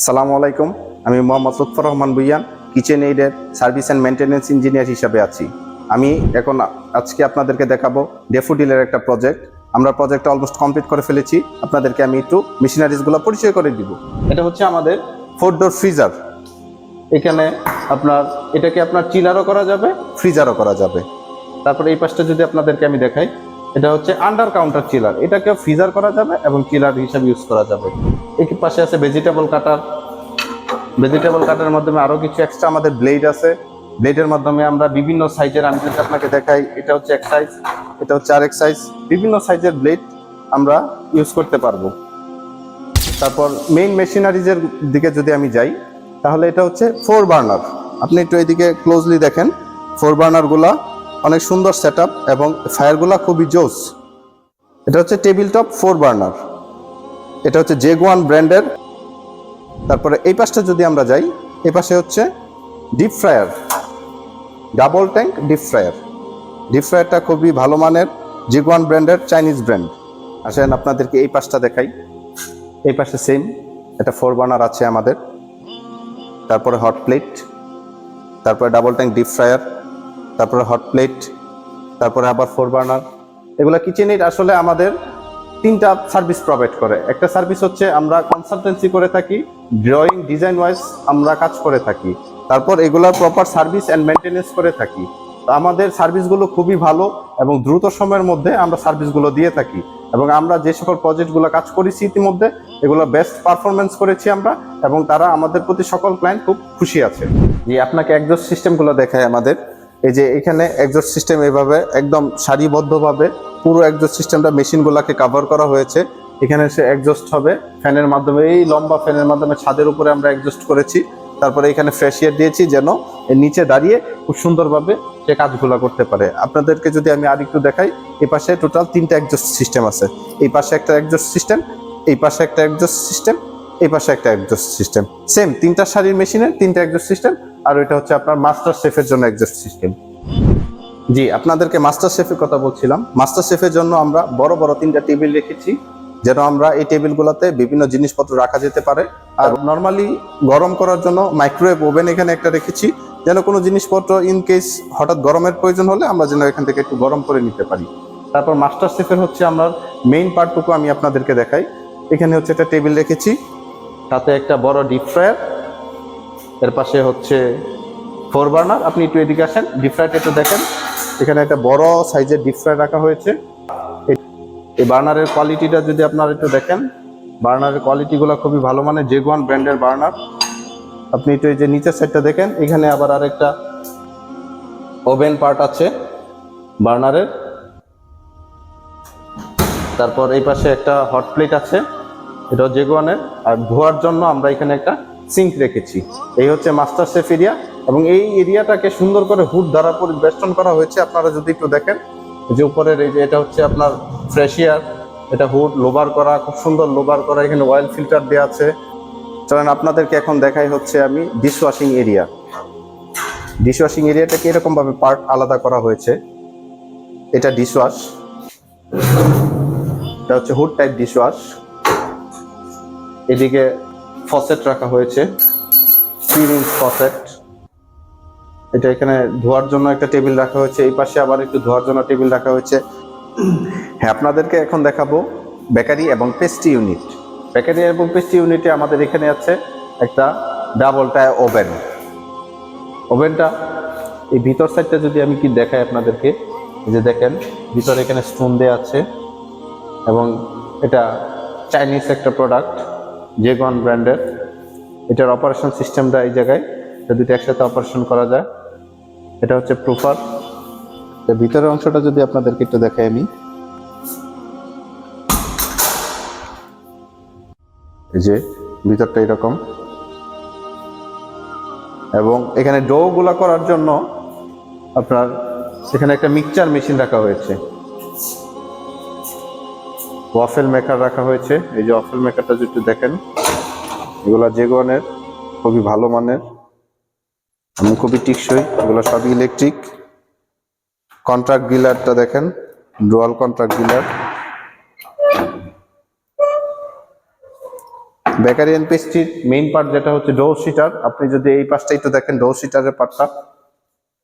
সালামু আলাইকুম। আমি মোহাম্মদ লুৎফর রহমান ভুইয়ান, কিচেন এইডের সার্ভিস অ্যান্ড মেনটেন্যান্স ইঞ্জিনিয়ার হিসাবে আছি। আমি আজকে আপনাদেরকে দেখাবো ড্যাফোডিলের একটা প্রজেক্ট। আমরা প্রজেক্টটা অলমোস্ট কমপ্লিট করে ফেলেছি। আপনাদেরকে আমি একটু মেশিনারিজগুলো পরিচয় করে দিব। এটা হচ্ছে আমাদের 4 ডোর ফ্রিজার। এখানে এটাকে আপনার চিলারও করা যাবে, ফ্রিজারও করা যাবে। তারপরে এই পাশটা যদি আপনাদেরকে আমি দেখাই, এটা হচ্ছে আন্ডার কাউন্টার চিলার। এটাকেও ফ্রিজার করা যাবে এবং চিলার হিসাবে ইউজ করা যাবে। এই পাশে আছে ভেজিটেবল কাটার মাধ্যমে আরো কিছু এক্সট্রা আমাদের ব্লেড আছে। ব্লেডের মাধ্যমে আমরা বিভিন্ন সাইজের, আমি যদি আপনাকে দেখাই, এটা হচ্ছে এক সাইজ, এটা হচ্ছে আরেক সাইজ, বিভিন্ন সাইজের ব্লেড আমরা ইউজ করতে পারবো। তারপর মেইন মেশিনারিজের দিকে যদি আমি যাই, তাহলে এটা হচ্ছে 4 বার্নার। আপনি একটু এইদিকে ক্লোজলি দেখেন, 4 বার্নারগুলা অনেক সুন্দর সেটআপ এবং ফায়ারগুলা খুবই জোস। এটা হচ্ছে টেবিল টপ 4 বার্নার। এটা হচ্ছে জেগুয়ান ব্র্যান্ডের। তারপরে এই পাশটা যদি আমরা যাই, এই পাশে হচ্ছে deep fryer, double tank deep fryer. Deep ফ্রায়ারটা খুবই ভালো মানের, জেগুয়ান ব্র্যান্ডের, চাইনিজ ব্র্যান্ড। আসেন আপনাদেরকে এই পাশটা দেখাই। এই পাশে সেম, এটা 4 বার্নার আছে আমাদের। তারপরে হট প্লেট, তারপরে ডাবল ট্যাঙ্ক ডিপ ফ্রায়ার, তারপরে হট প্লেট, তারপরে আবার 4 বার্নার। এগুলা কিচেনের আসলে আমাদের 3টা সার্ভিস প্রোভাইড করে। একটা সার্ভিস হচ্ছে আমরা কনসালটেন্সি করে থাকি, ড্রয়িং ডিজাইন ওয়াইজ আমরা কাজ করে থাকি। তারপর এগুলার প্রপার সার্ভিস অ্যান্ড মেনটেনেন্স করে থাকি। তো আমাদের সার্ভিসগুলো খুবই ভালো এবং দ্রুত সময়ের মধ্যে আমরা সার্ভিসগুলো দিয়ে থাকি। এবং আমরা যে সকল প্রজেক্টগুলো কাজ করেছি ইতিমধ্যে, এগুলো বেস্ট পারফরমেন্স করেছি আমরা, এবং তারা আমাদের প্রতি সকল ক্লায়েন্ট খুব খুশি আছে। যে আপনাকে এক্সস্ট সিস্টেমগুলো দেখায় আমাদের। এই যে এখানে এক্সস্ট সিস্টেম এইভাবে একদম সারিবদ্ধভাবে পুরো এক্সস্ট সিস্টেমটা মেশিনগুলোকে কভার করা হয়েছে। এখানে সে এক্সস্ট হবে ফ্যানের মাধ্যমে, এই লম্বা ফ্যানের মাধ্যমে ছাদের উপরে আমরা এক্সস্ট করেছি। তারপরে এখানে ফ্রেশ এয়ার দিয়েছি যেন এর নিচে দাঁড়িয়ে খুব সুন্দরভাবে সে কাজগুলো করতে পারে। আপনাদেরকে যদি আমি আর একটু দেখাই, এই পাশে টোটাল 3টা এক্সস্ট সিস্টেম আছে। এই পাশে একটা এক্সস্ট সিস্টেম, এই পাশে একটা এক্সস্ট সিস্টেম, এই পাশে একটা এক্সস্ট সিস্টেম। সেম 3টা সারির মেশিনের 3টা এক্সস্ট সিস্টেম। আর এটা হচ্ছে আপনার মাস্টার শেফের জন্য এক্সস্ট সিস্টেম। জি, আপনাদেরকে মাস্টার শেফের কথা বলছিলাম। মাস্টার শেফের জন্য আমরা বড় বড় 3টা টেবিল রেখেছি, যেন আমরা এই টেবিলগুলোতে বিভিন্ন জিনিসপত্র রাখা যেতে পারে। আর নর্মালি গরম করার জন্য মাইক্রোওয়েভ ওভেন এখানে একটা রেখেছি, যেন কোনো জিনিসপত্র ইন কেস হঠাৎ গরমের প্রয়োজন হলে আমরা যেন এখান থেকে একটু গরম করে নিতে পারি। তারপর মাস্টার শেফের হচ্ছে আমরা মেইন পার্টটুকু আমি আপনাদেরকে দেখাই। এখানে হচ্ছে একটা টেবিল রেখেছি, সাথে একটা বড় ডিপ ফ্রায়ার, এর পাশে হচ্ছে 4 বার্নার। আপনি একটু এদিকে আসেন, ডিপ ফ্রায়ারটা একটু দেখেন। এখানে একটা বড় সাইজের ডিপ ফ্রায়ার রাখা হয়েছে। এই বার্নারের কোয়ালিটিটা যদি আপনারা একটু দেখেন, বার্নারের কোয়ালিটিগুলো খুবই ভালো মানের, জেগুয়ান ব্র্যান্ডের বার্নার। আপনি একটু এই যে নিচের সাইডটা দেখেন, এখানে আবার আরেকটা ওভেন পার্ট আছে বার্নারের। তারপর এই পাশে একটা হট প্লেট আছে, এটাও জেগুয়ানের। আর ধোয়ার জন্য আমরা এখানে একটা সিঙ্ক রেখেছি। এই হচ্ছে মাস্টার শেফ এরিয়া, এবং এই এরিয়াটাকে সুন্দর করে হুড দ্বারা পরিবেষ্টন করা হয়েছে। আপনারা যদি একটু দেখেন, যে উপরের এই যে এটা হচ্ছে আপনার ফ্রেশ এয়ার, এটা হুড লোবার করা, খুব সুন্দর লোবার করা। এখানে অয়েল ফিল্টার দেওয়া আছে। চলেন আপনাদেরকে এখন দেখাই হচ্ছে আমি ডিশওয়াশিং এরিয়া। ডিশওয়াশিং এরিয়াটাকে এরকম ভাবে পার্ট আলাদা করা হয়েছে। এটা ডিশওয়াশ, এটা হচ্ছে হুড টাইপ ডিশওয়াশ। এদিকে ফসেট রাখা হয়েছে, 3 ইঞ্চ ফসেট। এটা এখানে ধোয়ার জন্য একটা টেবিল রাখা হয়েছে। এই পাশে আবার একটু ধোয়ার জন্য টেবিল রাখা হয়েছে। হ্যাঁ, আপনাদেরকে এখন দেখাবো বেকারি এবং পেস্ট্রি ইউনিট। বেকারি এবং পেস্ট্রি ইউনিটে আমাদের এখানে আছে একটা ডাবল টায়ার ওভেন। ওভেনটা এই ভিতর সাইডটা যদি আমি কি দেখাই আপনাদেরকে, এই যে দেখেন ভিতরে এখানে স্টোন দেওয়া আছে, এবং এটা চাইনিজ একটা প্রোডাক্ট, জেগুয়ান ব্র্যান্ডের। এটার অপারেশন সিস্টেমটা এই জায়গায়, এটা দুটো একসাথে অপারেশন করা যায়। এটা হচ্ছে প্রপার। ভিতরের অংশটা যদি আপনাদেরকে একটু দেখাই আমি, এই যে ভিতরটা এরকম। এবং এখানে ডো গুলা করার জন্য আপনার এখানে একটা মিক্সচার মেশিন রাখা হয়েছে, ওয়াফেল মেকার রাখা হয়েছে। এই যে ওয়াফেল মেকারটা যদি একটু দেখেন, এগুলা জেগুয়ানের, খুবই ভালো মানের এবং খুবই টিকসই। এগুলো সবই ইলেকট্রিক। কন্ট্রাক্ট গিলারটা দেখেন, ডুয়াল কন্ট্রাক্ট গিলার। বেকারি এন্ড পেস্ট্রির মেইন পার্ট যেটা হচ্ছে ডো শিটার, আপনি যদি এই পাশটা একটু দেখেন, ডো শিটারের পার্টটা,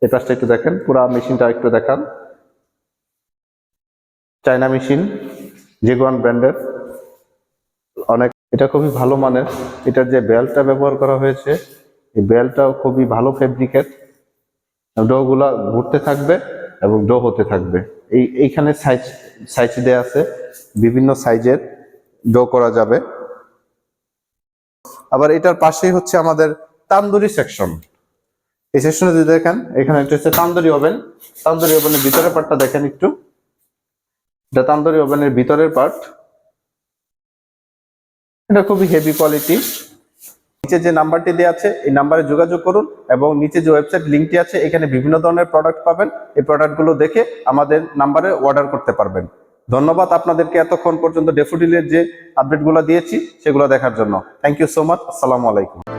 এই পাশটা একটু দেখেন, পুরো মেশিনটা একটু দেখান। চায়না মেশিন, জেগুয়ান ব্র্যান্ডের, অনেক, এটা খুবই ভালো মানের। এটার যে বেল্টটা ব্যবহার করা হয়েছে, এই বেল্টটাও খুবই ভালো ফেব্রিকের। ডো গুলা ঘুরতে থাকবে এবং ডো হতে থাকবে। এইখানে সাইজ সাইজ দেওয়া আছে, বিভিন্ন সাইজের ডো করা যাবে। আবার এটার পাশেই হচ্ছে আমাদের তান্দুরি সেকশন। এই সেকশনে যদি দেখেন, এখানে একটা হচ্ছে তান্দুরি ওভেন। তান্দুরি ওভেনের ভিতরের পার্টটা দেখেন একটু, এটা তান্দুরি ওভেনের ভিতরের পার্ট। এটা খুবই হেভি কোয়ালিটি। নিচে যে নাম্বারটি দেওয়া আছে এই নাম্বারে যোগাযোগ করুন, এবং নিচে যে ওয়েবসাইট লিঙ্কটি আছে এখানে বিভিন্ন ধরনের প্রোডাক্ট পাবেন। এই প্রোডাক্টগুলো দেখে আমাদের নাম্বারে অর্ডার করতে পারবেন। ধন্যবাদ আপনাদেরকে এতক্ষণ পর্যন্ত ড্যাফোডিলের যে আপডেটগুলো দিয়েছি সেগুলো দেখার জন্য। Thank you so much. আসসালামু আলাইকুম।